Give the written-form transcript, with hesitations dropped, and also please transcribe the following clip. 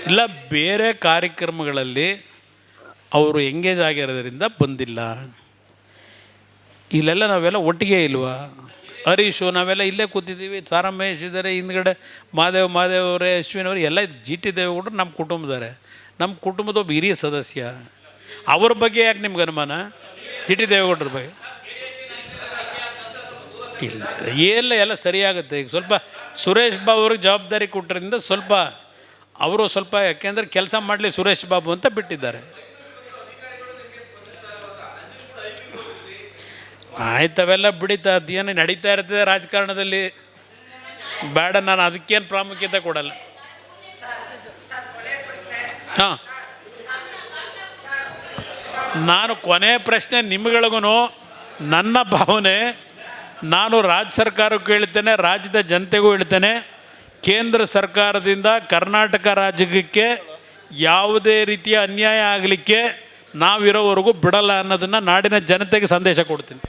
ಇಲ್ಲ, ಬೇರೆ ಕಾರ್ಯಕ್ರಮಗಳಲ್ಲಿ ಅವರು ಎಂಗೇಜ್ ಆಗಿರೋದ್ರಿಂದ ಬಂದಿಲ್ಲ. ಇಲ್ಲೆಲ್ಲ ನಾವೆಲ್ಲ ಒಟ್ಟಿಗೆ ಇಲ್ವಾ? ಹರೀಶು ನಾವೆಲ್ಲ ಇಲ್ಲೇ ಕೂತಿದ್ದೀವಿ, ತಾರಾ ಮಹೇಶ್ ಇದ್ದಾರೆ, ಹಿಂದ್ಗಡೆ ಮಾದೇವರೇ, ಅಶ್ವಿನವರು ಎಲ್ಲ ಜಿ ಟಿ ದೇವೇಗೌಡರು ನಮ್ಮ ಕುಟುಂಬದವರೇ. ನಮ್ಮ ಕುಟುಂಬದ ಒಬ್ಬ ಹಿರಿಯ ಸದಸ್ಯ. ಅವ್ರ ಬಗ್ಗೆ ಯಾಕೆ ನಿಮ್ಗೆ ಅನುಮಾನ? ಜಿ ಟಿ ದೇವೇಗೌಡರ ಬಗ್ಗೆ ಇಲ್ಲ, ಎಲ್ಲ ಸರಿಯಾಗುತ್ತೆ. ಈಗ ಸ್ವಲ್ಪ ಸುರೇಶ್ ಬಾಬು ಅವ್ರಿಗೆ ಜವಾಬ್ದಾರಿ ಕೊಟ್ಟರಿಂದ ಸ್ವಲ್ಪ ಅವರು ಸ್ವಲ್ಪ ಯಾಕೆಂದರೆ ಕೆಲಸ ಮಾಡಲಿ ಸುರೇಶ್ ಬಾಬು ಅಂತ ಬಿಟ್ಟಿದ್ದಾರೆ. ಆಯ್ತು, ಅವೆಲ್ಲ ಬಿಡಿತಾ ಅದೇನು ನಡೀತಾ ಇರ್ತದೆ ರಾಜಕಾರಣದಲ್ಲಿ, ಬೇಡ, ನಾನು ಅದಕ್ಕೇನು ಪ್ರಾಮುಖ್ಯತೆ ಕೊಡಲ್ಲ. ಹಾಂ, ನಾನು ಕೊನೆ ಪ್ರಶ್ನೆ ನಿಮ್ಗಳಿಗೂ ನನ್ನ ಭಾವನೆ, ನಾನು ರಾಜ್ಯ ಸರ್ಕಾರಕ್ಕೂ ಹೇಳ್ತೇನೆ, ರಾಜ್ಯದ ಜನತೆಗೂ ಹೇಳ್ತೇನೆ, ಕೇಂದ್ರ ಸರ್ಕಾರದಿಂದ ಕರ್ನಾಟಕ ರಾಜ್ಯಕ್ಕೆ ಯಾವುದೇ ರೀತಿಯ ಅನ್ಯಾಯ ಆಗಲಿಕ್ಕೆ ನಾವಿರೋವರೆಗೂ ಬಿಡಲ್ಲ ಅನ್ನೋದನ್ನು ನಾಡಿನ ಜನತೆಗೆ ಸಂದೇಶ ಕೊಡ್ತೀನಿ.